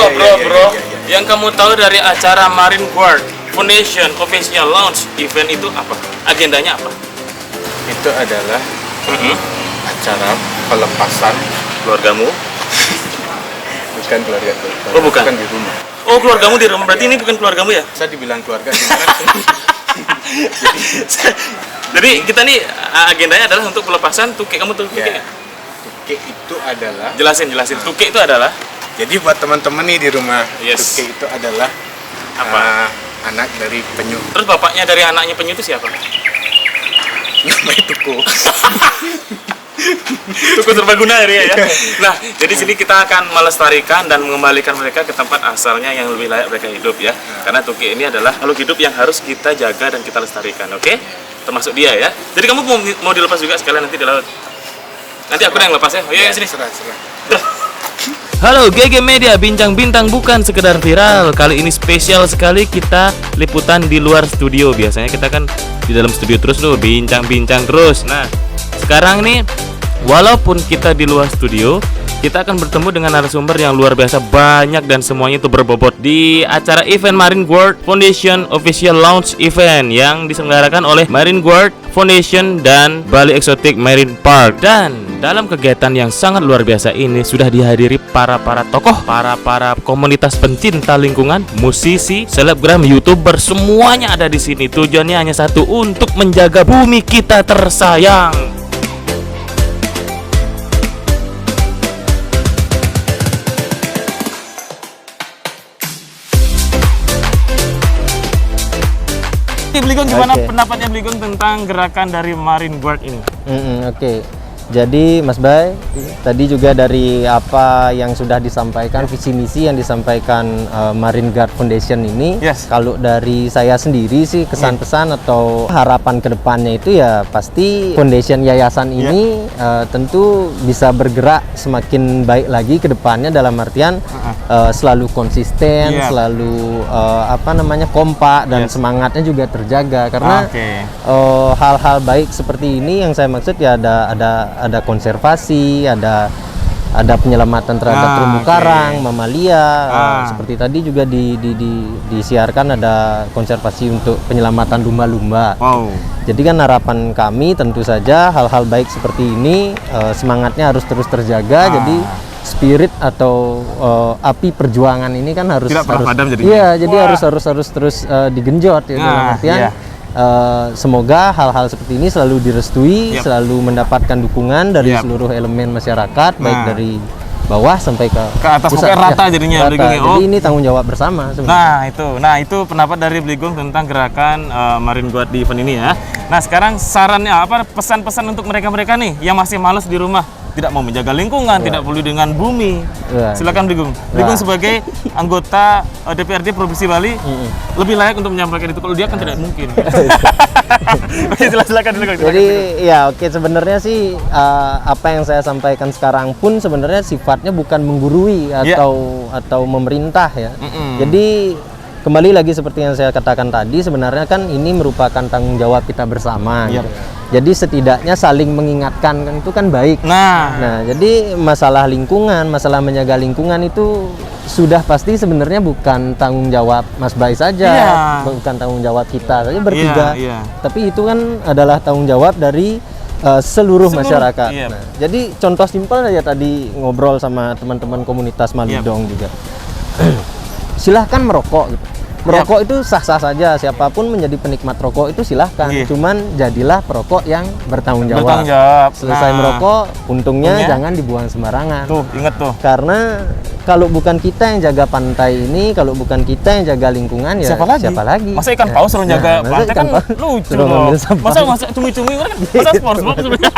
Bro. Yang kamu tahu dari acara Marine Guard Foundation Official Launch Event itu apa? Agendanya apa? Itu adalah acara pelepasan Keluargamu? bukan keluarga. Oh, bukan di rumah. Oh, keluargamu di rumah. Berarti ini bukan keluargamu ya? Saya dibilang keluarga. Jadi kita nih agendanya adalah untuk pelepasan tukik. Kamu tuh tukik ya? Tukik itu adalah. Jelasin. Tukik itu adalah. Jadi buat teman-teman nih di rumah, Yes. Tukik itu adalah Apa? anak dari penyu. Terus bapaknya dari anaknya penyu itu siapa? Namanya Tuku. Tuku serbaguna ya. Nah, jadi sini kita akan melestarikan dan mengembalikan mereka ke tempat asalnya yang lebih layak mereka hidup ya. Karena tukik ini adalah makhluk hidup yang harus kita jaga dan kita lestarikan, oke? Termasuk dia ya. Jadi kamu mau dilepas juga sekalian nanti di laut. Nanti aku yang lepas ya. Oh iya, sini. Serah. Halo GG Media, bincang bintang bukan sekedar viral. Kali ini spesial sekali, kita liputan di luar studio. Biasanya kita kan di dalam studio terus loh, bincang-bincang terus. Nah, sekarang nih walaupun kita di luar studio, kita akan bertemu dengan narasumber yang luar biasa banyak dan semuanya itu berbobot di acara event Marine Guard Foundation Official Launch Event yang diselenggarakan oleh Marine Guard Foundation dan Bali Exotic Marine Park. Dan dalam kegiatan yang sangat luar biasa ini sudah dihadiri para tokoh, para komunitas pencinta lingkungan, musisi, selebgram, YouTuber, semuanya ada di sini. Tujuannya hanya satu, untuk menjaga bumi kita tersayang. Bligong, gimana pendapatnya Bligong tentang gerakan dari Marine Guard ini? Jadi Mas Bay, tadi juga dari apa yang sudah disampaikan, visi misi yang disampaikan Marine Guard Foundation ini, kalau dari saya sendiri sih kesan-pesan atau harapan kedepannya itu ya pasti foundation yayasan ini tentu bisa bergerak semakin baik lagi ke depannya, dalam artian selalu konsisten, selalu kompak dan semangatnya juga terjaga, karena hal-hal baik seperti ini yang saya maksud ya ada konservasi, ada penyelamatan terhadap terumbu karang, mamalia, seperti tadi juga disiarkan ada konservasi untuk penyelamatan lumba-lumba. Jadi kan harapan kami tentu saja hal-hal baik seperti ini semangatnya harus terus terjaga. Jadi spirit atau api perjuangan ini kan harus padam jadinya. Iya, jadi harus terus digenjot ya, dalam artian semoga hal-hal seperti ini selalu direstui, selalu mendapatkan dukungan dari seluruh elemen masyarakat, baik dari bawah sampai ke atas, pusat, rata jadinya. Jadi ini tanggung jawab bersama sebenarnya. Nah itu pendapat dari Bligong tentang gerakan Marine Guard di event ini ya. Nah sekarang sarannya apa, pesan-pesan untuk mereka nih yang masih malas di rumah, tidak mau menjaga lingkungan, tidak peduli dengan bumi. Silakan Bligong. Bligong sebagai anggota DPRD Provinsi Bali lebih layak untuk menyampaikan itu. Kalau dia kan tidak mungkin. Silakan Bligong. Jadi sebenarnya sih apa yang saya sampaikan sekarang pun sebenarnya sifatnya bukan menggurui atau memerintah ya. Jadi kembali lagi seperti yang saya katakan tadi, sebenarnya kan ini merupakan tanggung jawab kita bersama. Gitu. Jadi setidaknya saling mengingatkan itu kan baik. Nah, jadi masalah lingkungan, masalah menjaga lingkungan itu sudah pasti sebenarnya bukan tanggung jawab Mas Bay saja, bukan tanggung jawab kita saja bertiga. Tapi itu kan adalah tanggung jawab dari seluruh masyarakat. Nah, jadi contoh simpel saja tadi ngobrol sama teman-teman komunitas Malidong juga. Silahkan merokok gitu. Merokok itu sah-sah saja, siapapun menjadi penikmat rokok itu silahkan. Cuman jadilah perokok yang bertanggung jawab. Selesai merokok, untungnya jangan dibuang sembarangan. Ingat tuh. Karena kalau bukan kita yang jaga pantai ini, kalau bukan kita yang jaga lingkungan, ya siapa lagi? Masa ikan paus suruh jaga pantai kan lucu loh. Masa cumi-cumi kan? Masa sport sebenarnya.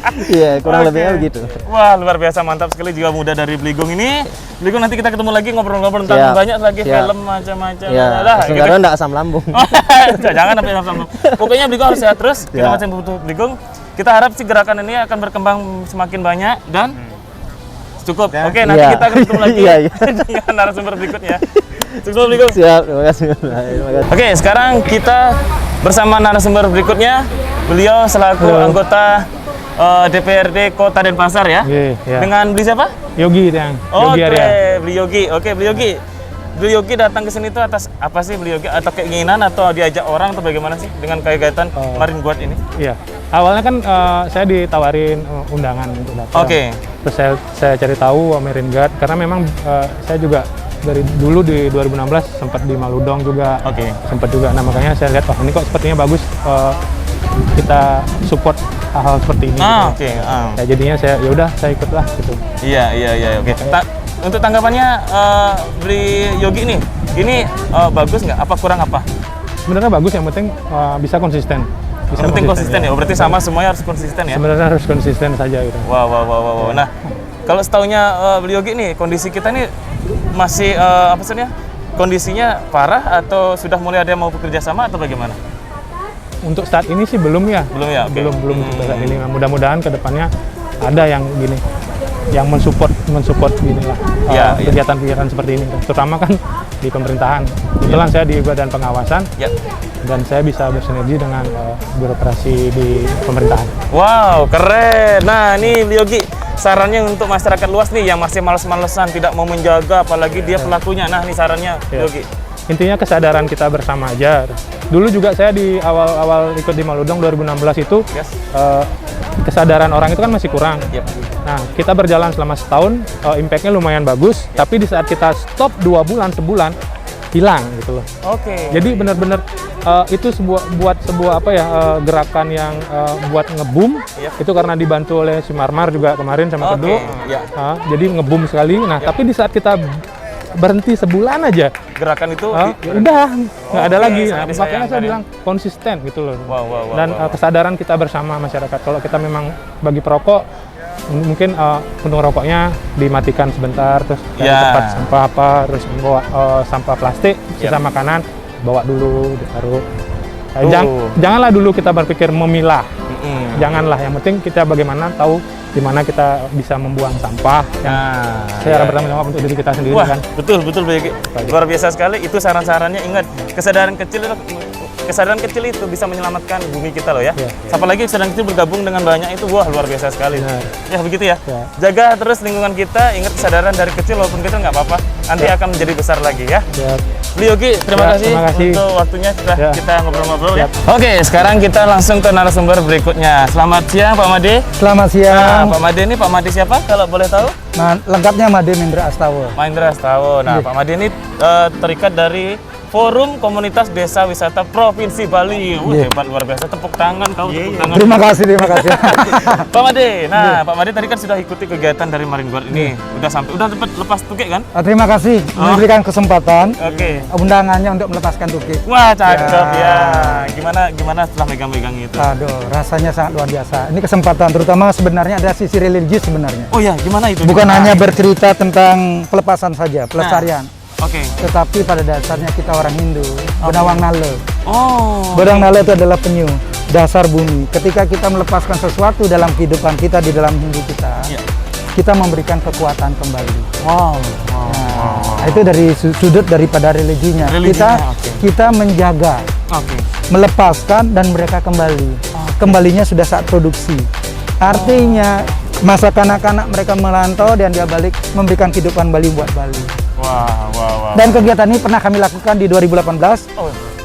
Iya, kurang lebihnya begitu. Wah, luar biasa, mantap sekali jiwa muda dari Bligong ini. Bligong, nanti kita ketemu lagi ngobrol-ngobrol tentang banyak lagi film macam-macam. Sekarang enggak asam lambung. Jangan sampai asam lambung. Pokoknya Bligong harus sehat terus. Kita masih butuh Bligong. Kita harap si gerakan ini akan berkembang semakin banyak dan cukup. Oke, nanti kita akan ketemu lagi dengan narasumber berikutnya. Sukses Bligong. Siap, terima kasih. Oke, sekarang kita bersama narasumber berikutnya. Beliau selaku anggota DPRD Kota Denpasar ya. Iya. Dengan beli siapa? Yogi yang. Oh, Yogi Arya. beli Yogi. Oke, beli Yogi. Beli Yogi datang ke sini tuh atas apa sih beli Yogi? Atau keinginan atau diajak orang atau bagaimana sih dengan kegiatan Marine Guard ini? Iya. Awalnya kan saya ditawarin undangan untuk datang. Oke. Terus saya cari tahu Marine Guard karena memang saya juga dari dulu di 2016 sempat di Maludong juga. Oke. Sempat juga. Nah, makanya saya lihat ini kok sepertinya bagus kita support hal-hal seperti ini. Oke. Ya, jadinya saya saya ikutlah gitu. Iya, oke. Untuk tanggapannya beli Yogi nih, ini bagus nggak? Apa kurang apa? Sebenarnya bagus, yang penting bisa konsisten. Yang penting konsisten ya. Berarti sama semuanya harus konsisten ya. Sebenarnya harus konsisten saja gitu. Wow. Nah, kalau setahunya beli Yogi nih, kondisi kita nih masih apa sebenarnya? Kondisinya parah atau sudah mulai ada yang mau bekerja sama atau bagaimana? Untuk saat ini sih belum ya. Belum ya. Okay. Belum untuk saat ini. Mudah-mudahan kedepannya ada yang gini, yang mensupport gini lah kegiatan-kegiatan seperti ini. Terutama kan di pemerintahan. Kebetulan saya di badan pengawasan dan saya bisa bersinergi dengan birokrasi di pemerintahan. Wow, keren. Nah, ini Beli Yogi, sarannya untuk masyarakat luas nih yang masih males-malesan, tidak mau menjaga, apalagi dia pelakunya. Nah, ini sarannya Beli Yogi. Intinya kesadaran kita bersama aja. Dulu juga saya di awal-awal ikut di Maludong 2016 itu kesadaran orang itu kan masih kurang. Nah, kita berjalan selama setahun, impact-nya lumayan bagus. Tapi di saat kita stop 2 bulan, sebulan, hilang gitu loh. Oke. Jadi benar-benar itu sebuah gerakan yang buat ngebum. Itu karena dibantu oleh si Marmar juga kemarin sama Kedo. Jadi ngebum sekali. Nah, tapi di saat kita berhenti sebulan aja, gerakan itu udah nggak ada lagi. Nah, makanya saya bilang konsisten gitu loh. Dan kesadaran kita bersama masyarakat. Kalau kita memang bagi perokok, mungkin puntung rokoknya dimatikan sebentar, terus dari tempat sampah terus bawa sampah plastik, sisa makanan bawa dulu ditaruh. Janganlah dulu kita berpikir memilah. Janganlah, yang penting kita bagaimana tahu di mana kita bisa membuang sampah secara bertanggung jawab untuk diri kita sendiri. Wah, kan. Betul luar biasa sekali itu saran-sarannya. Ingat, kesadaran kecil itu bisa menyelamatkan bumi kita loh ya. Apalagi kesadaran kecil bergabung dengan banyak itu, wah luar biasa sekali. Ya begitu ya. Jaga terus lingkungan kita, ingat kesadaran dari kecil walaupun kecil nggak apa-apa, nanti akan menjadi besar lagi ya. Beli Yogi, terima kasih untuk waktunya kita ngobrol-ngobrol ya. Oke, sekarang kita langsung ke narasumber berikutnya. Selamat siang Pak Made. Selamat siang. Pak Made ini Pak Made siapa kalau boleh tahu? Nah, lengkapnya Made Mindra Astawa. Mindra Astawa. Nah, Pak Made ini terikat dari Forum Komunitas Desa Wisata Provinsi Bali. Hebat, luar biasa. Tepuk tangan kau. Tepuk tangan. Terima kasih. Pak Made. Nah, Pak Made tadi kan sudah ikuti kegiatan dari Marine Guard ini. Udah sempat lepas tukik kan? Terima kasih memberikan kesempatan. Oke. Undangannya untuk melepaskan tukik. Wah, cakep ya. Gimana setelah megang-megang itu? Aduh, rasanya sangat luar biasa. Ini kesempatan, terutama sebenarnya ada sisi religius sebenarnya. Oh ya, gimana itu? Bukan hanya bercerita tentang pelepasan saja, pelestarian. Oke. Tetapi pada dasarnya kita orang Hindu, Benawang Nale. Benawang Nale itu adalah penyu, dasar bumi. Ketika kita melepaskan sesuatu dalam kehidupan kita, di dalam Hindu kita, kita memberikan kekuatan kembali. Nah, itu dari sudut daripada religinya. Kita menjaga, melepaskan dan mereka kembali. Kembalinya sudah saat produksi. Artinya masa kanak-kanak mereka merantau dan dia balik memberikan kehidupan Bali buat Bali. Dan kegiatan ini pernah kami lakukan di 2018.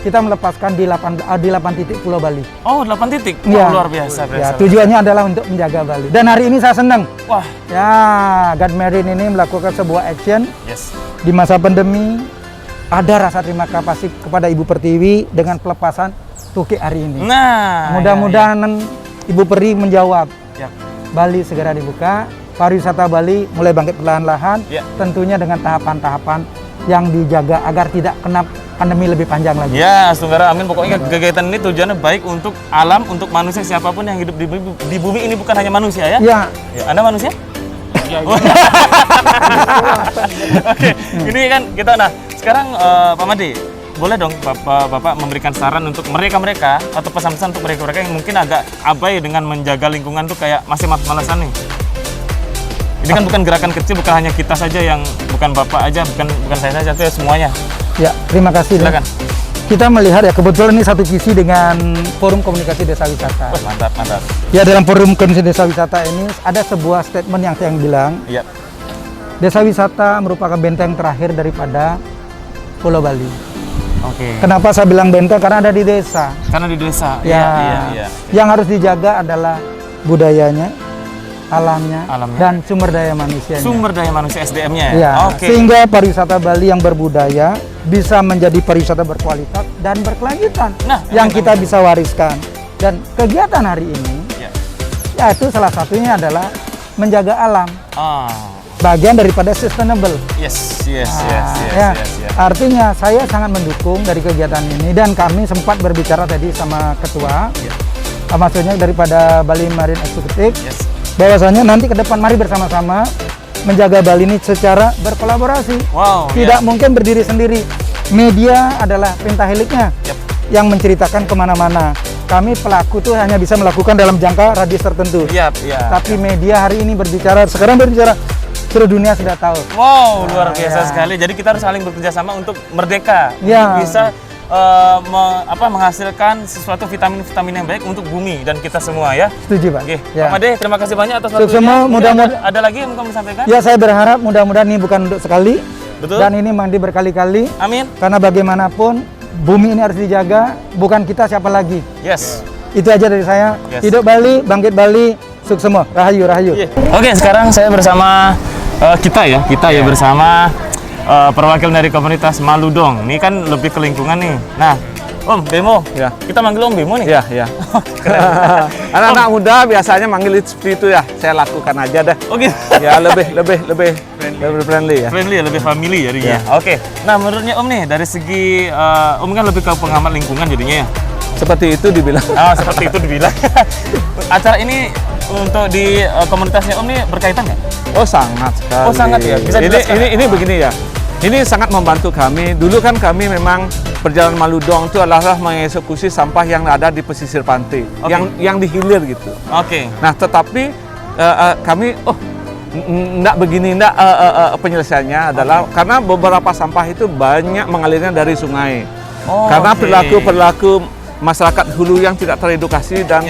Kita melepaskan di 8 titik Pulau Bali. 8 titik? Luar biasa. Tujuannya adalah untuk menjaga Bali. Dan hari ini saya senang. God Marine ini melakukan sebuah action. Di masa pandemi, ada rasa terima kasih kepada Ibu Pertiwi dengan pelepasan tukik hari ini. Mudah-mudahan Ibu Peri menjawab. Bali segera dibuka, pariwisata Bali mulai bangkit perlahan-lahan, tentunya dengan tahapan-tahapan yang dijaga agar tidak kena pandemi lebih panjang lagi. Ya, Sunggara, amin. Pokoknya kegiatan ini tujuannya baik untuk alam, untuk manusia siapapun yang hidup di bumi ini, bukan hanya manusia ya? Anda manusia? Oke, ini kan kita, sekarang Pak Made, boleh dong Bapak memberikan saran untuk mereka-mereka atau pesan-pesan untuk mereka-mereka yang mungkin agak abai dengan menjaga lingkungan tuh kayak masih males-malesan nih. Ini kan bukan gerakan kecil, bukan hanya kita saja yang, bukan Bapak aja, bukan saya saja, itu semuanya. Terima kasih. Silakan. kita melihat ya, kebetulan ini satu visi dengan Forum Komunikasi Desa Wisata. Mantap, mantap. Ya, dalam Forum Komunikasi Desa Wisata ini ada sebuah statement yang saya bilang, Iya. desa wisata merupakan benteng terakhir daripada Pulau Bali. Oke. Kenapa saya bilang benteng? Karena ada di desa. Karena di desa. Ya, Iya. yang harus dijaga adalah budayanya, alamnya, dan sumber daya manusianya. Sumber daya manusia SDM-nya. Ya, Oke. sehingga pariwisata Bali yang berbudaya bisa menjadi pariwisata berkualitas dan berkelanjutan Nah, yang kita bisa wariskan. Dan kegiatan hari ini, yaitu salah satunya adalah menjaga alam, bagian daripada sustainable. Yes. Ya. Yes. Artinya saya sangat mendukung dari kegiatan ini, dan kami sempat berbicara tadi sama ketua, maksudnya daripada Bali Marine Executive, bahwasanya nanti ke depan mari bersama-sama menjaga Bali ini secara berkolaborasi. Wow. Tidak mungkin berdiri sendiri. Media adalah pentaheliknya yang menceritakan kemana-mana. Kami pelaku tuh hanya bisa melakukan dalam jangka radius tertentu. Tapi media hari ini sekarang berbicara, seluruh dunia sudah tahu. Wow, luar biasa sekali. Jadi kita harus saling bekerja sama untuk merdeka. Ya. Bisa menghasilkan sesuatu vitamin-vitamin yang baik untuk bumi dan kita semua ya. Setuju, Pak. Oke, Ya. Pak Made, terima kasih banyak atas Sukses waktunya. semua, Mungkin mudah-mudahan- ada lagi yang kamu sampaikan? Ya, saya berharap mudah-mudahan ini bukan untuk sekali. Betul. Dan ini mandi berkali-kali. Amin. Karena bagaimanapun bumi ini harus dijaga, bukan kita siapa lagi. Yes. Itu aja dari saya. Yes. Hidup Bali, bangkit Bali, sukses semua. Rahayu, rahayu. Oke, sekarang saya bersama kita ya bersama perwakilan dari komunitas Maludong. Ini kan lebih ke lingkungan nih. Nah, Om Bemo, kita manggil Om Bemo nih. Ya. Anak-anak muda biasanya manggil seperti itu ya. Saya lakukan aja deh. Oke. Ya lebih friendly ya. Friendly ya, lebih family jadinya. Oke. Nah, menurutnya Om nih dari segi Om kan lebih ke pengamat lingkungan jadinya ya. Seperti itu dibilang. Seperti itu dibilang. Acara ini untuk di komunitasnya Om nih berkaitan nggak? Oh, sangat sekali. Oh, sangat ya. Bisa dijelaskan? ini begini ya. Ini sangat membantu kami. Dulu kan kami memang perjalanan Maludong itu adalah mengeksekusi sampah yang ada di pesisir pantai, yang dihilir gitu. Oke. Nah, tetapi kami penyelesaiannya adalah karena beberapa sampah itu banyak mengalirnya dari sungai. Karena perilaku masyarakat hulu yang tidak teredukasi dan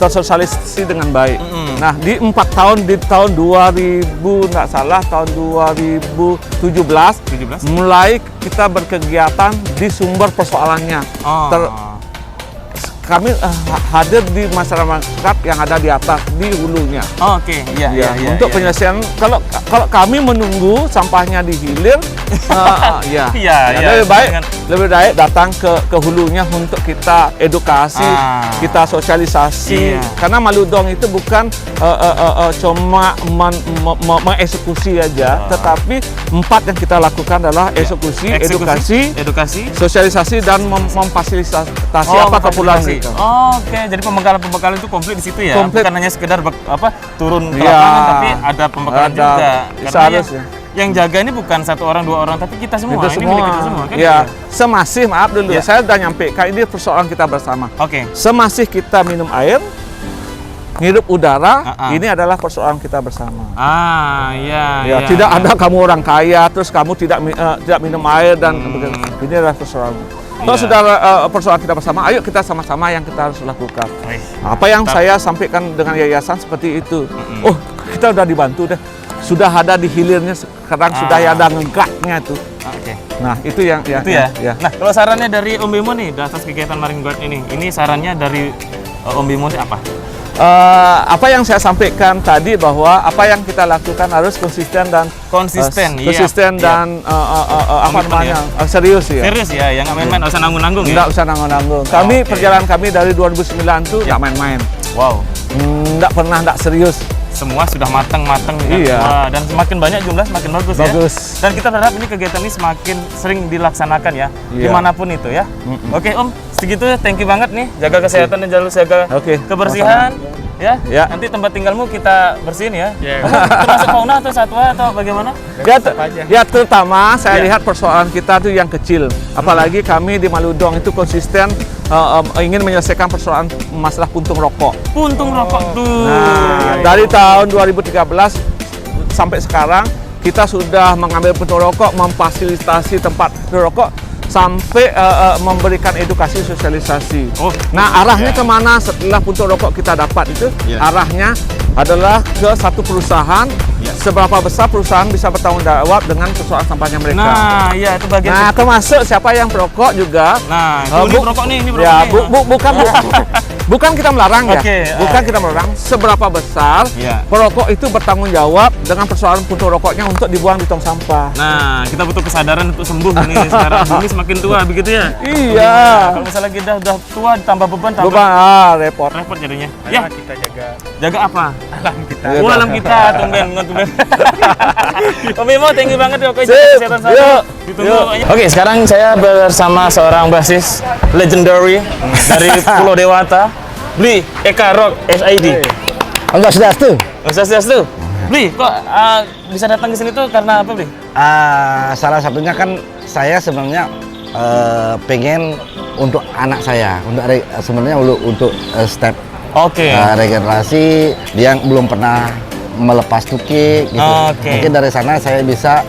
tersosialisasi dengan baik. Nah, di 4 tahun, di tahun 2000 nggak salah, tahun 2017 mulai kita berkegiatan di sumber persoalannya. Kami hadir di masyarakat yang ada di atas, di hulunya. Oke, iya. Untuk penyelesaian, kalau kami menunggu sampahnya dihilir, lebih baik datang ke hulunya untuk kita edukasi, kita sosialisasi. Karena Maludong itu bukan cuma mengeksekusi aja, tetapi 4 yang kita lakukan adalah eksekusi, edukasi, sosialisasi, dan memfasilitasi keperluan. Oke, jadi pembekalan itu komplit di situ ya. Komplit. Bukan hanya sekedar turun ke lapangan, tapi ada pembekalan juga. Karena yang jaga ini bukan 1 orang 2 orang, tapi kita semua. Ini milik kita semua kan? Ya, semasih maaf dulu. Saya udah nyampaikan ini persoalan kita bersama. Oke. Semasih kita minum air, ngirup udara, ini adalah persoalan kita bersama. Iya. Tidak ada kamu orang kaya terus kamu tidak minum air dan ini adalah persoalan. Kalau sudah persoalan kita bersama, ayo kita sama-sama yang kita harus lakukan. Apa yang saya sampaikan dengan yayasan seperti itu. Oh, kita udah dibantu deh. Sudah ada di hilirnya, sekarang sudah ada ngegaknya tuh. Nah, itu yang ya. Nah, kalau sarannya dari Om Bimo nih atas kegiatan Marine Guard ini sarannya dari Om Bimo ini apa? Apa yang saya sampaikan tadi bahwa apa yang kita lakukan harus konsisten dan apa namanya serius ya. Serius ya, yang main-main nggak usah nanggung-nanggung ya. Nggak usah nanggung-nanggung. Perjalanan kami dari 2009 tuh nggak main-main. Wow. Nggak serius. Semua sudah matang-matang Iya. Dan semakin banyak jumlah semakin bagus ya. Dan kita berharap ini kegiatan ini semakin sering dilaksanakan ya, dimanapun itu ya. Oke Om, segitu thank you banget nih, jaga kesehatan dan jaga kebersihan. Ya. Nanti tempat tinggalmu kita bersihin ya. Termasuk fauna atau satwa atau bagaimana? Ya terutama saya lihat persoalan kita tuh yang kecil. Apalagi kami di Maludong itu konsisten ingin menyelesaikan persoalan masalah puntung rokok. Puntung rokok tuh. Nah, dari tahun 2013 sampai sekarang kita sudah mengambil puntung rokok, memfasilitasi tempat rokok sampai memberikan edukasi sosialisasi. Oh, Nah, arahnya kemana setelah puntung rokok kita dapat itu? Arahnya adalah ke satu perusahaan. Seberapa besar perusahaan bisa bertanggung jawab dengan persoalan sampahnya mereka. Nah, iya itu bagian. Nah, termasuk siapa yang perokok juga. Nah, ini perokok nih, ini perokok Ya, nih. bukan kita melarang ya. Oke, Bukan kita melarang. Seberapa besar perokok itu bertanggung jawab dengan persoalan puntung rokoknya untuk dibuang di tong sampah. Nah, kita butuh kesadaran untuk sembuh nih sekarang. Bumi semakin tua begitu ya. Iya. Kalau misalnya kita udah tua ditambah beban, Repot. repot jadinya. Ya, kita Jaga apa? alam kita. Oh, alam kita, tumben. Om Bimo, thank you banget ya. Oke, Sip. kesehatan saya. Ditunggu. Oke, sekarang saya bersama seorang basis legendary dari Pulau Dewata, Bli Eka Rock SID. Enggak Swastiastu. Swastiastu. Bli, kok bisa datang ke sini tuh karena apa, Bli? Salah satunya kan saya sebenarnya pengen untuk anak saya, sebenarnya untuk step regenerasi dia yang belum pernah melepas tukik gitu. Mungkin dari sana saya bisa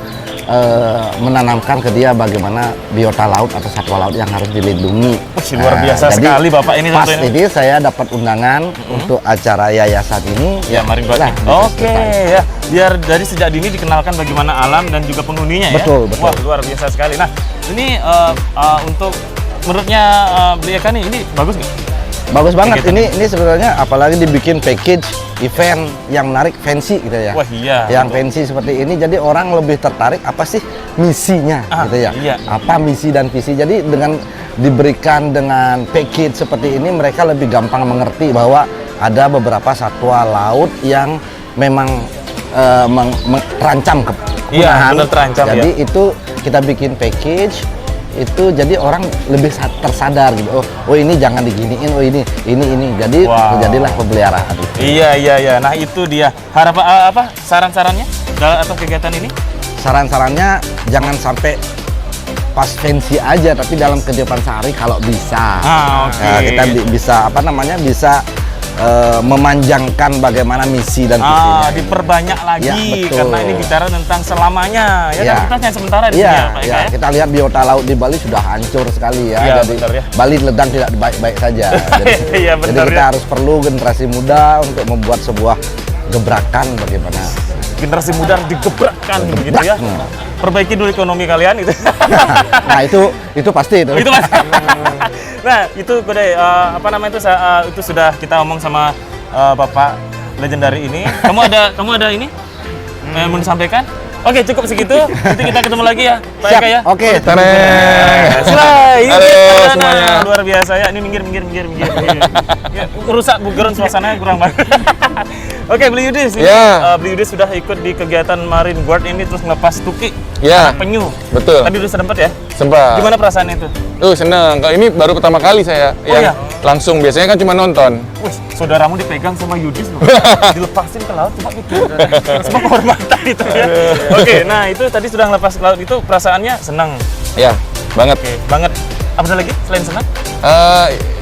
menanamkan ke dia bagaimana biota laut atau satwa laut yang harus dilindungi. Luar biasa sekali Bapak ini. Pas ini saya dapat undangan untuk acara yayasan ini. Ya, Marine Guard. Oke, ya. Biar dari sejak dini dikenalkan bagaimana alam dan juga penghuninya ya. Betul. Wah, luar biasa sekali. Nah, ini untuk menurutnya Bli Eka nih, ini bagus nggak? Bagus banget. Ini sebenarnya apalagi dibikin package event yang menarik, fancy gitu ya. Wah, iya. Yang fancy seperti ini, jadi orang lebih tertarik apa sih misinya gitu ya. Iya. Apa misi dan visi. Jadi dengan diberikan dengan package seperti ini, mereka lebih gampang mengerti bahwa ada beberapa satwa laut yang memang terancam kepunahan. Iya, benar terancam. Jadi itu kita bikin package itu, jadi orang lebih tersadar gitu. Oh ini jangan diginiin, oh ini jadi terjadilah pemeliharaan. Iya. Nah, itu dia harapan apa saran-sarannya atau kegiatan ini? Saran-sarannya jangan sampai pas fancy aja, tapi dalam kehidupan sehari kalau bisa. Kita bisa bisa memanjangkan bagaimana misi dan visinya. Diperbanyak lagi ya, karena ini bicara tentang selamanya ya, kan kita hanya sementara di sini Pak Eka, ya. Kita lihat biota laut di Bali sudah hancur sekali ya. Jadi benar, ya. Bali ledang tidak baik-baik saja. Jadi, benar, jadi kita harus perlu generasi muda untuk membuat sebuah gebrakan bagaimana. Generasi muda digebrakkan begitu ya. Perbaiki dulu ekonomi kalian itu. Nah, itu pasti itu. Itu pasti. Nah, itu itu sudah kita omong sama Bapak legendary ini. Kamu ada ini? Mau disampaikan? Oke, cukup segitu. Nanti kita ketemu lagi ya, Pak Eka ya. Oke. Halo semuanya. Luar biasa ya. Ini minggir. Ya, rusak bugeran suasananya kurang banget. Oke, Bli Yudis. Bli Yudis sudah ikut di kegiatan Marine Guard ini terus ngelepas tuki. Penyu. Betul. Tadi udah sempat ya? Sempat. Gimana perasaan itu? Seneng. Kalau ini baru pertama kali saya yang langsung. Biasanya kan cuma nonton. Wih, saudaramu dipegang sama Yudis loh. Dilepasin ke laut cuma gitu. Semua kehormatan itu ya. Oke, nah itu tadi sudah ngelepas ke laut itu perasaannya senang. Ya, banget. Oke, banget. Apa lagi selain senang?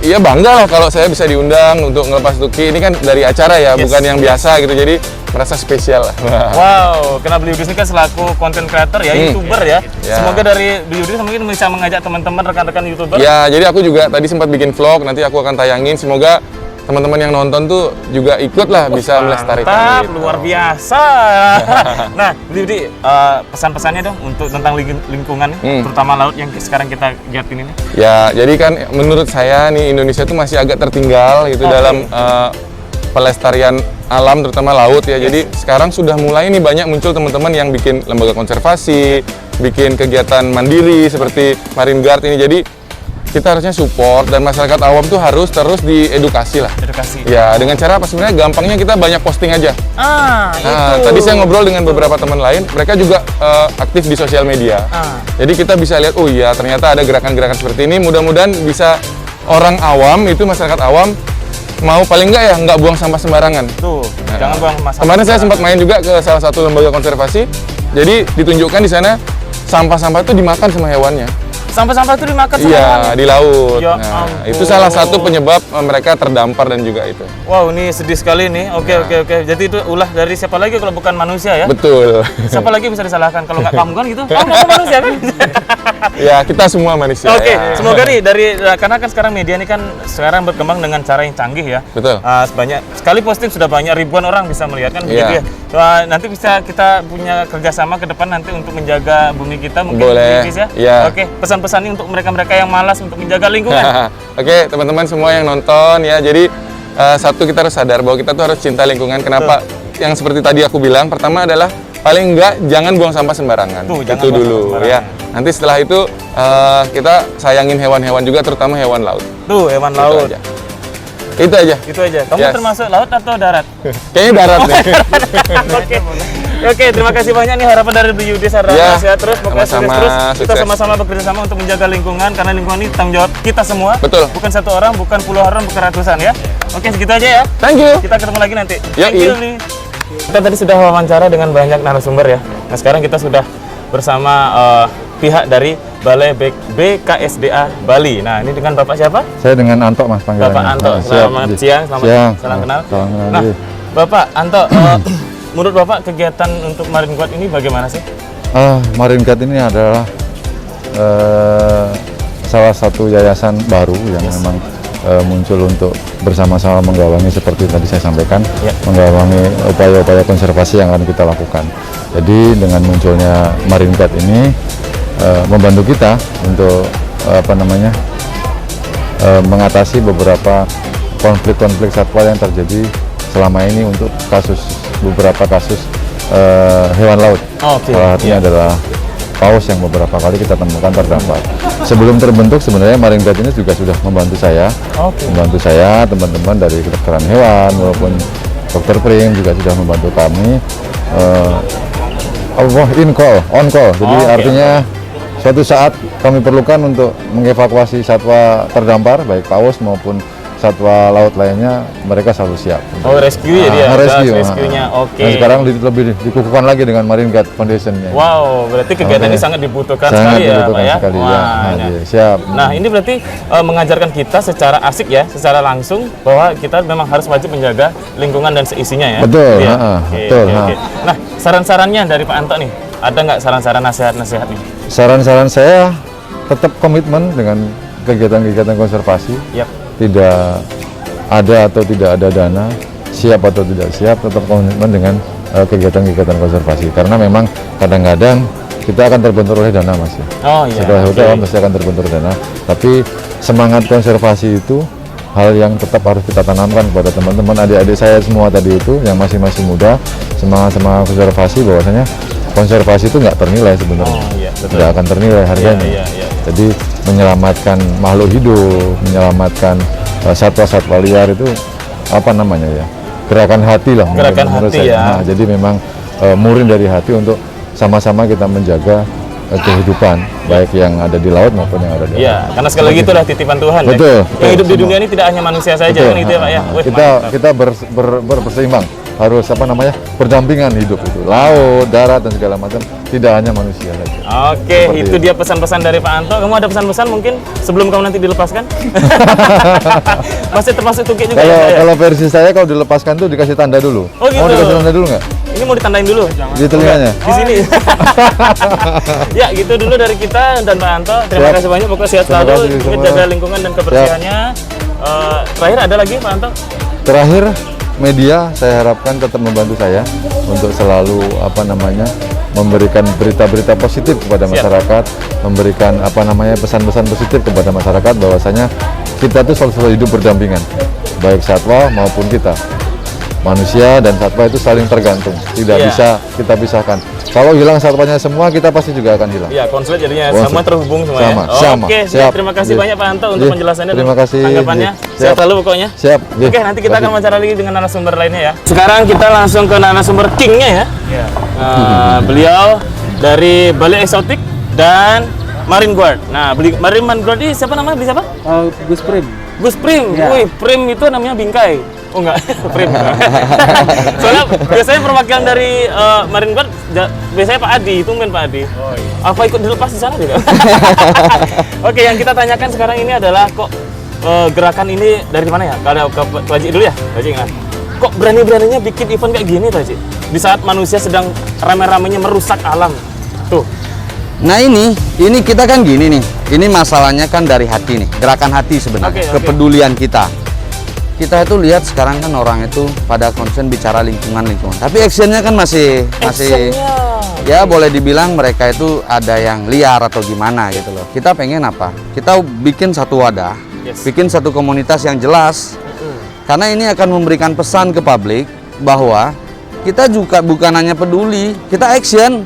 Iya bangga lah kalau saya bisa diundang untuk ngelepas tuki. Ini kan dari acara ya, bukan yang biasa gitu. Jadi merasa spesial. Wow, karena Bli Yudis ini kan selaku content creator ya, YouTuber ya. Semoga dari Bli Yudis mungkin bisa mengajak teman-teman rekan-rekan YouTuber. Ya, jadi aku juga tadi sempat bikin vlog, nanti aku akan tayangin. Semoga teman-teman yang nonton tuh juga ikut lah bisa melestarikan gitu. Luar biasa. Nah, Bli Yudis, pesan-pesannya dong untuk tentang lingkungan, terutama laut yang sekarang kita lihatin ini. Ya, jadi kan menurut saya nih Indonesia tuh masih agak tertinggal gitu dalam pelestarian alam terutama laut ya. Jadi sekarang sudah mulai nih banyak muncul teman-teman yang bikin lembaga konservasi, bikin kegiatan mandiri seperti Marine Guard ini. Jadi kita harusnya support dan masyarakat awam tuh harus terus diedukasi lah. Edukasi. Ya, dengan cara apa sebenarnya gampangnya kita banyak posting aja. Itu. Tadi saya ngobrol dengan beberapa teman lain, mereka juga aktif di sosial media. Jadi kita bisa lihat, oh iya ternyata ada gerakan-gerakan seperti ini. Mudah-mudahan bisa orang awam itu masyarakat awam mau paling nggak buang sampah sembarangan. Tuh, jangan buang sampah. Kemarin saya sempat main juga ke salah satu lembaga konservasi. Jadi ditunjukkan di sana sampah-sampah itu dimakan sama hewannya. Sampah-sampah itu dimakan sama Iya, hewannya? di laut. Ya Nah, ampun. itu salah satu penyebab mereka terdampar dan juga itu. Wow, ini sedih sekali nih. Oke. Jadi itu ulah dari siapa lagi kalau bukan manusia ya? Betul. Siapa lagi bisa disalahkan kalau nggak kamu kan gitu? Kamu nggak manusia kan? Ya, kita semua manusia. Oke, ya. semoga nih karena kan sekarang media ini kan sekarang berkembang dengan cara yang canggih ya. Betul. Sebanyak sekali posting sudah banyak ribuan orang bisa melihat kan begitu ya. Nanti bisa kita punya kerjasama ke depan nanti untuk menjaga bumi kita mungkin Boleh. ya. Iya. Oke, pesan-pesannya untuk mereka-mereka yang malas untuk menjaga lingkungan. Oke, teman-teman semua yang nonton ya. Jadi satu, kita harus sadar bahwa kita tuh harus cinta lingkungan. Kenapa? Yang seperti tadi aku bilang, pertama adalah paling enggak jangan buang sampah sembarangan. Itu dulu ya. Nanti setelah itu kita sayangin hewan-hewan juga, terutama hewan laut. Tuh, hewan laut. Itu aja. Itu aja. Kamu termasuk laut atau darat? Kayaknya darat nih. Oke, terima kasih banyak nih harapan dari BUD Sarana sehat terus, pokoknya sama-sama, terus. Kita sama-sama bekerja sama untuk menjaga lingkungan karena lingkungan ini tanggung jawab kita semua. Betul. Bukan satu orang, bukan puluhan orang, bukan ratusan ya. Oke, segitu aja ya. Thank you. Kita ketemu lagi nanti. Thank you. Kita tadi sudah wawancara dengan banyak narasumber ya. Nah, sekarang kita sudah bersama pihak dari Balai BKSDA Bali. Nah, ini dengan Bapak siapa? Saya dengan Anto, Mas, panggilannya. Bapak Anto. Selamat siang, salam kenal. Nah, Bapak Anto, menurut Bapak kegiatan untuk Marine Guard ini bagaimana sih? Marine Guard ini adalah salah satu yayasan baru yang memang muncul untuk bersama-sama menggawangi seperti tadi saya sampaikan, menggawangi upaya-upaya konservasi yang akan kita lakukan. Jadi dengan munculnya Marine Guard ini membantu kita untuk mengatasi beberapa konflik-konflik satwa yang terjadi selama ini untuk beberapa kasus hewan laut. Salah satunya adalah paus yang beberapa kali kita temukan terdampar. Sebelum terbentuk sebenarnya Marine Guard ini juga sudah membantu saya, teman-teman dari kedokteran hewan maupun dokter Prim juga sudah membantu kami. On call. Jadi artinya suatu saat kami perlukan untuk mengevakuasi satwa terdampar, baik paus maupun satwa laut lainnya, mereka selalu siap. Oh, rescue ya dia? Rescue-nya, oke. Nah, sekarang lebih dikukuhkan lagi dengan Marine Guard Foundation-nya. Wow, berarti kegiatan ini sangat dibutuhkan sekali ya, Pak ya? Sekali, ya. Siap. Nah, ini berarti mengajarkan kita secara asik ya, secara langsung, bahwa kita memang harus wajib menjaga lingkungan dan seisinya ya? Betul, betul. Nah, saran-sarannya dari Pak Anto nih, ada nggak saran-saran nasihat-nasihat nih? Saran-saran saya tetap komitmen dengan kegiatan-kegiatan konservasi. Tidak ada atau tidak ada dana, siap atau tidak siap, tetap komitmen dengan kegiatan-kegiatan konservasi. Karena memang kadang-kadang kita akan terbentur oleh dana, Mas. Setelah itu pasti akan terbentur dana. Tapi semangat konservasi itu hal yang tetap harus kita tanamkan kepada teman-teman adik-adik saya semua tadi itu yang masih muda. Semangat konservasi, bahwasanya konservasi itu nggak ternilai sebenarnya, tidak akan ternilai harganya. Jadi menyelamatkan makhluk hidup, menyelamatkan satwa-satwa liar itu gerakan hati lah menurut saya. Nah, jadi memang murni dari hati untuk sama-sama kita menjaga kehidupan baik yang ada di laut maupun yang ada di air. Karena sekali lagi itulah titipan Tuhan. Betul. Yang hidup di dunia ini tidak hanya manusia saja kan gitu ya, Pak ya. Kita berseimbang, harus berdampingan hidup itu, laut, darat dan segala macam, tidak hanya manusia saja. Oke, itu dia pesan-pesan dari Pak Anto. Kamu ada pesan-pesan mungkin sebelum kamu nanti dilepaskan? Masih termasuk tukik juga kalau versi saya, kalau dilepaskan tuh dikasih tanda dulu. Oh gitu. Mau dikasih tanda dulu nggak? Ini mau ditandain dulu? Di telinganya? Di sini. Ya, gitu dulu dari kita dan Pak Anto. Terima kasih banyak, pokoknya sehat selalu, menjaga lingkungan dan kebersihannya. Terakhir ada lagi Pak Anto? Terakhir, media saya harapkan tetap membantu saya untuk selalu memberikan berita-berita positif kepada masyarakat, memberikan pesan-pesan positif kepada masyarakat, bahwasanya kita tuh selalu hidup berdampingan, baik satwa maupun kita. Manusia dan satwa itu saling tergantung, tidak bisa kita pisahkan. Kalau hilang satwanya semua, kita pasti juga akan hilang. Iya, konflik jadinya semua terhubung semua. Oke, siap. Terima kasih banyak Pak Anto untuk penjelasannya dan tanggapannya. Sehat selalu pokoknya. Siap. Oke, nanti kita akan wawancara lagi dengan narasumber lainnya ya. Sekarang kita langsung ke narasumber King-nya ya. Beliau dari Balai Eksotik dan Marine Guard. Nah, Marine Guard ini siapa namanya? Beli siapa? Gus Prim. Gus Prim. Wih, Prim itu namanya bingkai. Oh enggak, Prim. Soalnya biasanya perwakilan dari Marine Guard biasanya Pak Adi, tungguin Pak Adi. Apa ikut dilepas di sana juga? Oke, yang kita tanyakan sekarang ini adalah kok gerakan ini dari mana ya? Kalau ke Pak Haji dulu ya, Pak Haji. Kok berani-beraninya bikin event kayak gini Pak Haji? Di saat manusia sedang rame-ramenya merusak alam. Tuh. Nah ini kita kan gini nih, ini masalahnya kan dari hati nih, gerakan hati sebenarnya, kepedulian kita. Kita itu lihat sekarang kan orang itu pada concern bicara lingkungan, tapi actionnya kan masih ya boleh dibilang mereka itu ada yang liar atau gimana gitu loh. Kita pengen apa? Kita bikin satu wadah, bikin satu komunitas yang jelas, karena ini akan memberikan pesan ke publik bahwa kita juga bukan hanya peduli, kita action.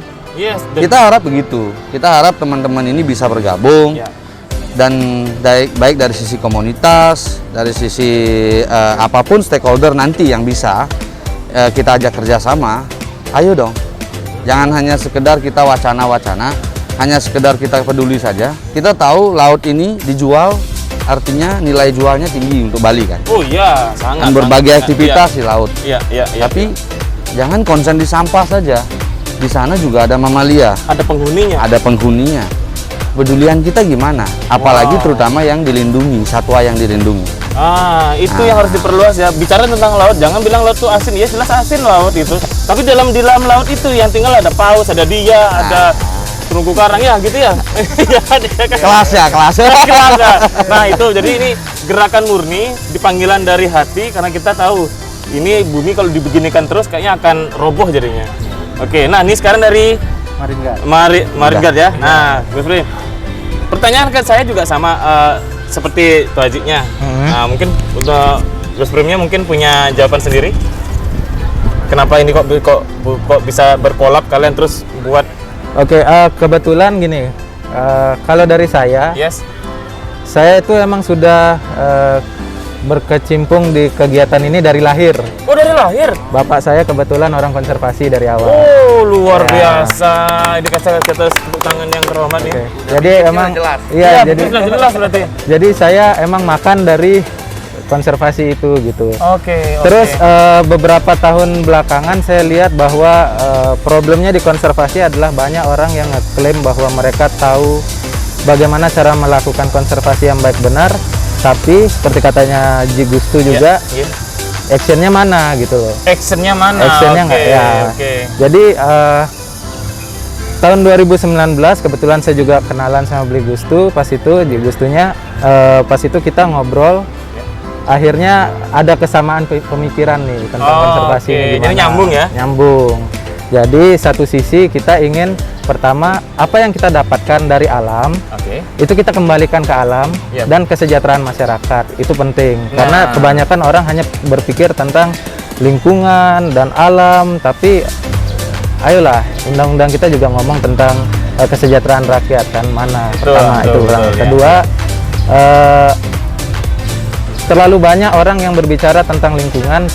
Kita harap begitu. Kita harap teman-teman ini bisa bergabung. Dan baik dari sisi komunitas, dari sisi apapun stakeholder nanti yang bisa kita ajak kerjasama, ayo dong. Jangan hanya sekedar kita wacana-wacana, hanya sekedar kita peduli saja. Kita tahu laut ini dijual, artinya nilai jualnya tinggi untuk Bali kan. Oh iya, sangat. Dan berbagai aktivitas di laut. Tapi jangan konsen di sampah saja. Di sana juga ada mamalia. Ada penghuninya. Ada penghuninya. Pedulian kita gimana? Apalagi terutama yang dilindungi, satwa yang dilindungi. Itu yang harus diperluas ya. Bicara tentang laut, jangan bilang laut itu asin. Ya jelas asin laut itu. Tapi di dalam laut itu yang tinggal ada paus, ada dia, ada terumbu karang ya gitu ya. Kelas ya. Nah itu jadi ini gerakan murni, dipanggilan dari hati karena kita tahu ini bumi kalau dibeginikan terus kayaknya akan roboh jadinya. Oke, nah ini sekarang dari Maringguard ya. Nah, Gus Prim, pertanyaan kan saya juga sama seperti Tuajiknya. Nah, mungkin untuk Gus Primnya mungkin punya jawaban sendiri. Kenapa ini kok bisa berkolab kalian terus buat? Oke, kebetulan gini. Kalau dari saya, saya itu emang sudah berkecimpung di kegiatan ini dari lahir. Oh, dari lahir? Bapak saya kebetulan orang konservasi dari awal. Oh, luar biasa. Ini kasih tepuk tangan yang terhormat nih. Jadi emang jelas. Iya, jadi jelas berarti. Jadi saya emang makan dari konservasi itu gitu. Oke. Terus beberapa tahun belakangan saya lihat bahwa problemnya di konservasi adalah banyak orang yang ngeklaim bahwa mereka tahu bagaimana cara melakukan konservasi yang baik benar. Tapi seperti katanya Ji Gustu juga, actionnya mana gitu loh. Actionnya mana? Actionnya nggak ya. Jadi tahun 2019 kebetulan saya juga kenalan sama Bli Gustu. Pas itu Ji Gustunya, pas itu kita ngobrol. Akhirnya ada kesamaan pemikiran nih tentang konservasi ini gimana. Jadi nyambung ya? Nyambung. Jadi satu sisi kita ingin pertama apa yang kita dapatkan dari alam, itu kita kembalikan ke alam dan kesejahteraan masyarakat itu penting. Karena kebanyakan orang hanya berpikir tentang lingkungan dan alam, tapi ayolah undang-undang kita juga ngomong tentang kesejahteraan rakyat kan mana. Pertama itu. Kedua, terlalu banyak orang yang berbicara tentang lingkungan,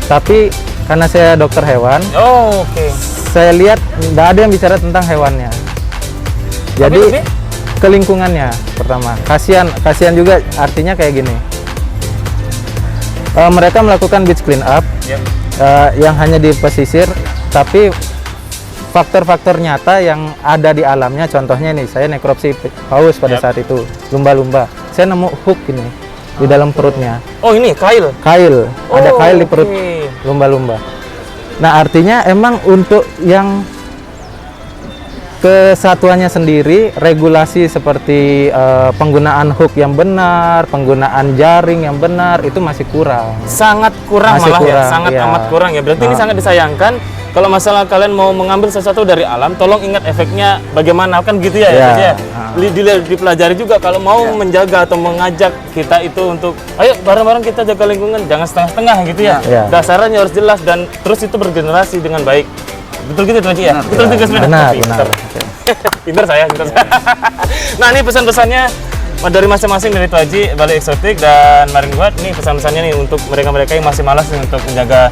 tapi karena saya dokter hewan, saya lihat nggak ada yang bicara tentang hewannya. Jadi ke lingkungannya pertama. Kasihan juga artinya kayak gini. Mereka melakukan beach clean up yang hanya di pesisir, tapi faktor-faktor nyata yang ada di alamnya, contohnya nih, saya nekropsi paus pada saat itu, lumba-lumba. Saya nemu hook ini di dalam perutnya. Oh ini kail? Kail, ada kail di perut lumba-lumba. Nah artinya emang untuk yang kesatuannya sendiri, regulasi seperti penggunaan hook yang benar, penggunaan jaring yang benar itu masih kurang. Sangat kurang malah ya, sangat amat kurang ya. Berarti ini sangat disayangkan. Kalau masalah kalian mau mengambil sesuatu dari alam, tolong ingat efeknya bagaimana kan gitu ya. Dipelajari juga kalau mau menjaga atau mengajak kita itu untuk ayo bareng-bareng kita jaga lingkungan, jangan setengah-setengah gitu ya. Dasarnya harus jelas dan terus itu bergenerasi dengan baik. Betul gitu Tuan Ci ya? Betul juga sebenarnya. Benar. Pintar saya. Nah ini pesan-pesannya dari masing-masing dari Tuan Ci, Bali Eksotik dan Maringguard. Ini pesan-pesannya nih untuk mereka-mereka yang masih malas nih untuk menjaga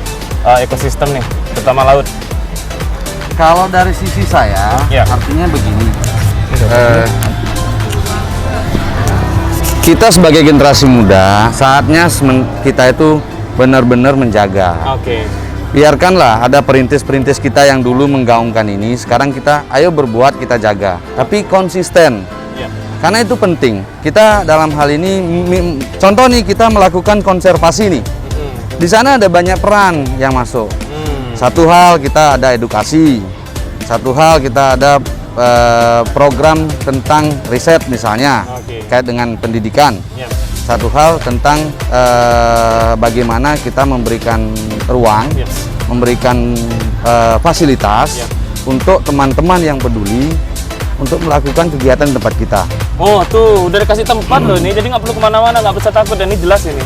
ekosistem nih, terutama laut. Kalau dari sisi saya, artinya begini. Kita sebagai generasi muda, saatnya kita itu benar-benar menjaga. Biarkanlah ada perintis-perintis kita yang dulu menggaungkan ini, sekarang kita ayo berbuat, kita jaga. Tapi konsisten. Karena itu penting. Kita dalam hal ini, contoh nih kita melakukan konservasi nih. Di sana ada banyak peran yang masuk. Satu hal kita ada edukasi, satu hal kita ada program tentang riset misalnya, terkait dengan pendidikan. Satu hal tentang bagaimana kita memberikan ruang, memberikan fasilitas untuk teman-teman yang peduli untuk melakukan kegiatan di tempat kita. Oh tuh, udah dikasih tempat loh ini, jadi nggak perlu kemana-mana, nggak usah takut, dan ini jelas ini.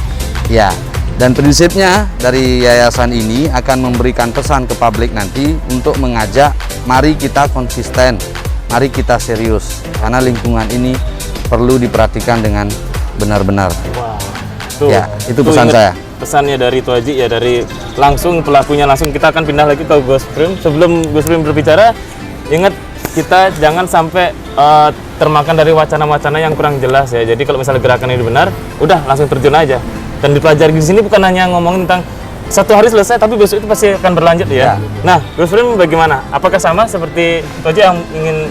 Ya, dan prinsipnya dari yayasan ini akan memberikan pesan ke publik nanti untuk mengajak, mari kita konsisten, mari kita serius, karena lingkungan ini perlu diperhatikan dengan benar-benar. Wah, tuh, ya, itu pesan saya. Pesannya dari Tuaji ya, dari langsung pelakunya langsung. Kita akan pindah lagi ke Gus Prim. Sebelum Gus Prim berbicara, ingat kita jangan sampai termakan dari wacana-wacana yang kurang jelas ya. Jadi kalau misalnya gerakan ini benar, udah langsung terjun aja. Dan dipelajari di sini bukan hanya ngomongin tentang satu hari selesai, tapi besok itu pasti akan berlanjut ya. Nah, Gus Prim bagaimana? Apakah sama seperti Tuaji yang ingin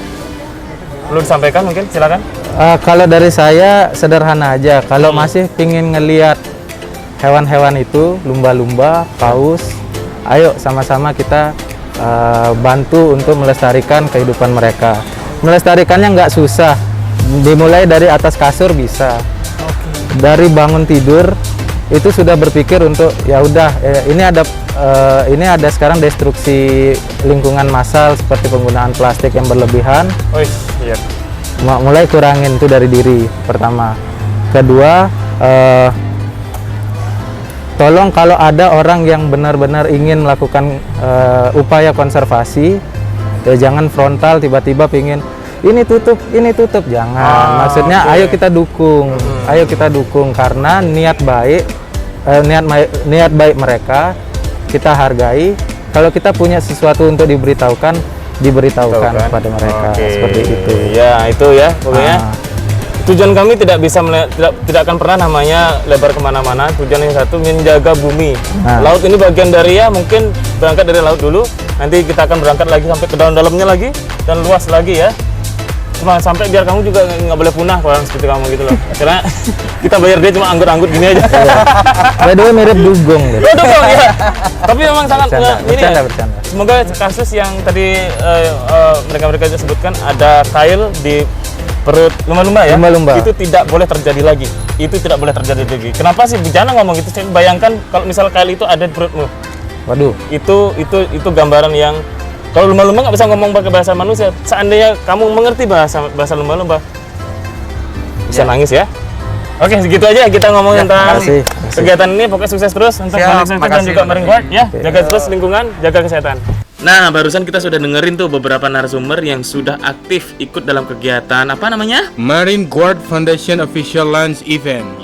perlu disampaikan mungkin? Silakan. Kalau dari saya sederhana aja. Kalau masih pingin ngelihat hewan-hewan itu, lumba-lumba, paus, ayo sama-sama kita bantu untuk melestarikan kehidupan mereka. Melestarikannya nggak susah, dimulai dari atas kasur bisa. Dari bangun tidur itu sudah berpikir untuk ya udah ini ada sekarang destruksi lingkungan massal seperti penggunaan plastik yang berlebihan. Iya. Mulai kurangin itu dari diri pertama. Kedua, tolong kalau ada orang yang benar-benar ingin melakukan upaya konservasi, ya jangan frontal tiba-tiba pingin ini tutup, jangan. Maksudnya ayo kita dukung, karena niat baik mereka kita hargai. Kalau kita punya sesuatu untuk diberitahukan kepada mereka, seperti itu. Ya itu ya pokoknya. Tujuan kami tidak akan pernah namanya lebar kemana-mana. Tujuan yang satu, menjaga bumi. Laut ini bagian dari, ya mungkin berangkat dari laut dulu. Nanti kita akan berangkat lagi sampai ke dalam-dalamnya lagi dan luas lagi ya. Cuma sampai biar kamu juga nggak boleh punah kalau seperti kamu gitu loh. Karena kita bayar dia cuma anggut-anggut gini aja. By the way mirip dugong gitu. Dugong ya. Tapi memang sangat bercanda. Semoga kasus yang tadi mereka sebutkan ada kail di perut lumba-lumba ya. Itu tidak boleh terjadi lagi. Kenapa sih Bujana ngomong gitu? Bayangkan kalau misal kail itu ada di perutmu. Waduh. Itu gambaran yang kalau lumba-lumba nggak bisa ngomong pakai bahasa manusia. Seandainya kamu mengerti bahasa lumba-lumba, bisa nangis ya. Oke, segitu aja kita ngomongin tentang kegiatan ini. Pokoknya sukses terus untuk Malaysia dan juga Marine Guard ya. Jaga terus lingkungan, jaga kesehatan. Nah, barusan kita sudah dengerin tuh beberapa narasumber yang sudah aktif ikut dalam kegiatan apa namanya? Marine Guard Foundation Official Lunch Event.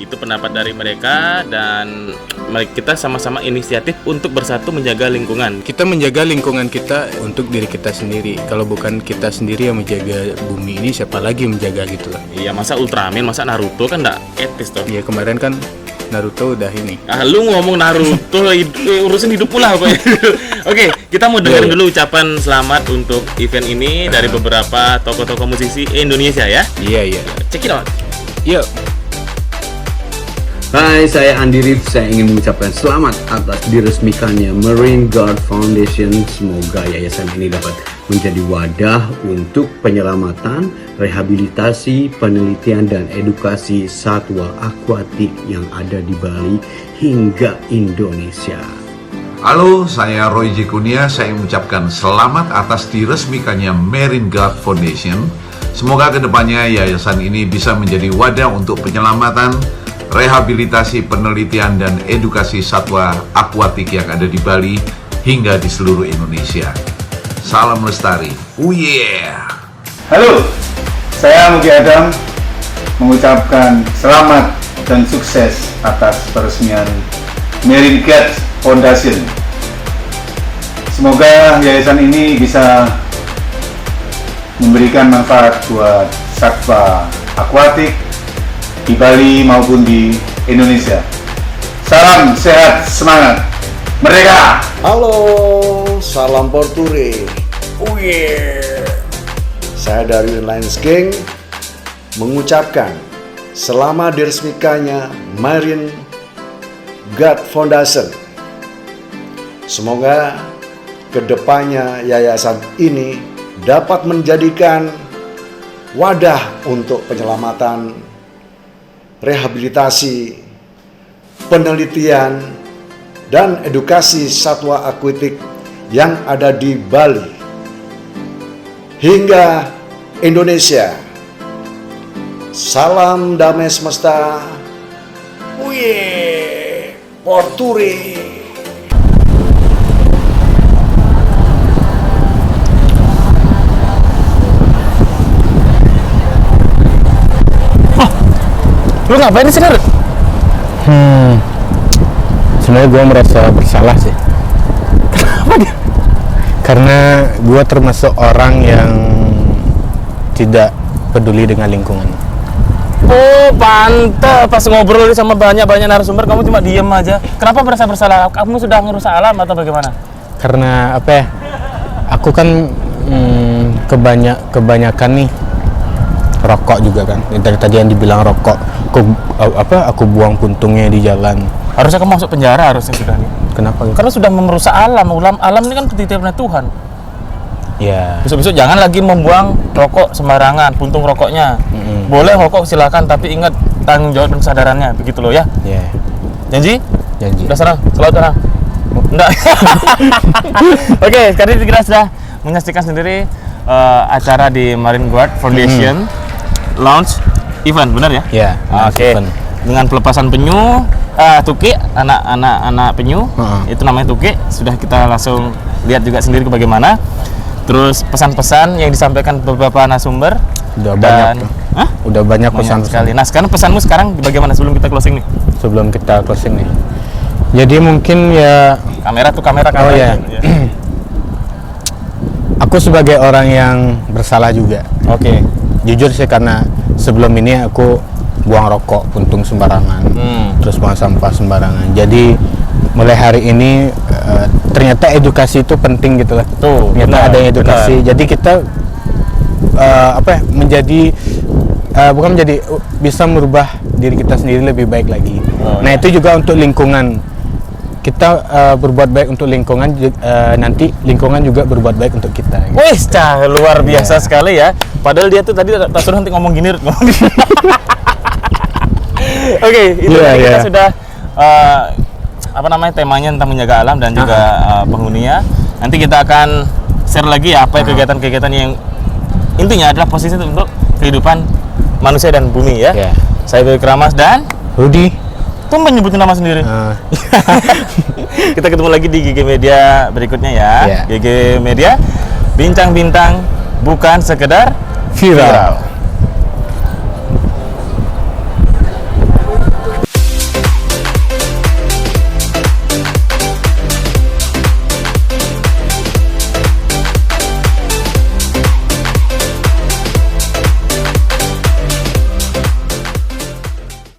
Itu pendapat dari mereka, dan kita sama-sama inisiatif untuk bersatu menjaga lingkungan. Kita menjaga lingkungan kita untuk diri kita sendiri. Kalau bukan kita sendiri yang menjaga bumi ini, siapa lagi yang menjaga gitu lah. Iya, masa Ultraman, masa Naruto kan nggak etis tuh. Iya, kemarin kan Naruto udah ini. Lu ngomong Naruto, urusin hidup pula pokoknya. Oke, kita mau dengerin dulu ucapan selamat untuk event ini dari beberapa tokoh-tokoh musisi Indonesia ya. Iya. Check it out. Yuk. Hai, saya Andi Rif. Saya ingin mengucapkan selamat atas diresmikannya Marine Guard Foundation. Semoga yayasan ini dapat menjadi wadah untuk penyelamatan, rehabilitasi, penelitian, dan edukasi satwa akuatik yang ada di Bali hingga Indonesia. Halo, saya Roy J. Kunia. Saya mengucapkan selamat atas diresmikannya Marine Guard Foundation. Semoga kedepannya yayasan ini bisa menjadi wadah untuk penyelamatan, rehabilitasi, penelitian, dan edukasi satwa akuatik yang ada di Bali hingga di seluruh Indonesia. Salam lestari. Oh yeah! Halo, saya Mugi Adam mengucapkan selamat dan sukses atas peresmian Marine Guard Foundation. Semoga yayasan ini bisa memberikan manfaat buat satwa akuatik di Bali maupun di Indonesia. Salam sehat, semangat, merdeka! Halo, salam Porture. Oh yeah. Saya dari Lions Gang mengucapkan selamat diresmikannya Marine Guard Foundation. Semoga kedepannya yayasan ini dapat menjadikan wadah untuk penyelamatan, rehabilitasi, penelitian, dan edukasi satwa akuatik yang ada di Bali hingga Indonesia. Salam damai semesta. Porturi. Lu ngapain di sini? Sebenarnya gue merasa bersalah sih. Kenapa dia? Karena gue termasuk orang yang tidak peduli dengan lingkungan. Oh, pantes pas ngobrol sama banyak narasumber kamu cuma diem aja. Kenapa merasa bersalah? Kamu sudah ngerusak alam atau bagaimana? Karena apa ya? Aku kan kebanyakan nih rokok juga kan. Tadi yang dibilang rokok, aku buang puntungnya di jalan. Harusnya kamu masuk penjara harusnya sudah nih. Kenapa? Karena sudah merusak alam. Alam ini kan titipan Tuhan. Ya. Besok-besok jangan lagi membuang rokok sembarangan, puntung rokoknya. Boleh rokok silakan, tapi ingat tanggung jawab dan kesadarannya, begitu loh ya. Iya. Janji? Janji. Udah serang, selalu serang. Enggak. Oke, sekarang kita sudah menyaksikan sendiri acara di Marine Guard Foundation launch event, benar ya? Iya. Oke. Dengan pelepasan penyu, tuki, anak penyu, itu namanya tuki. Sudah kita langsung lihat juga sendiri bagaimana. Terus pesan-pesan yang disampaikan beberapa narasumber. Udah banyak pesan sekali. Nah, sekarang pesanmu sekarang bagaimana sebelum kita closing nih? Sebelum kita closing nih. Jadi mungkin ya kamera. Oh ya. Aku sebagai orang yang bersalah juga. Oke. Jujur sih, karena sebelum ini aku buang rokok puntung sembarangan, terus buang sampah sembarangan. Jadi mulai hari ini ternyata edukasi itu penting gitu lah. Ternyata ada edukasi. Jadi kita bisa merubah diri kita sendiri lebih baik lagi. Nah, itu juga untuk lingkungan. Kita berbuat baik untuk lingkungan, nanti lingkungan juga berbuat baik untuk kita. Gitu. Wih, luar biasa sekali ya. Padahal dia tuh tadi tak suruh nanti ngomong gini. Oke, itu kita sudah temanya tentang menjaga alam dan juga penghuninya. Nanti kita akan share lagi ya apa kegiatan-kegiatan yang intinya adalah posisi untuk kehidupan manusia dan bumi ya. Saya Boy Kramas dan Rudi. Tuh menyebutin nama sendiri. Kita ketemu lagi di GG Media berikutnya ya. GG Media, bincang-bintang bukan sekedar viral.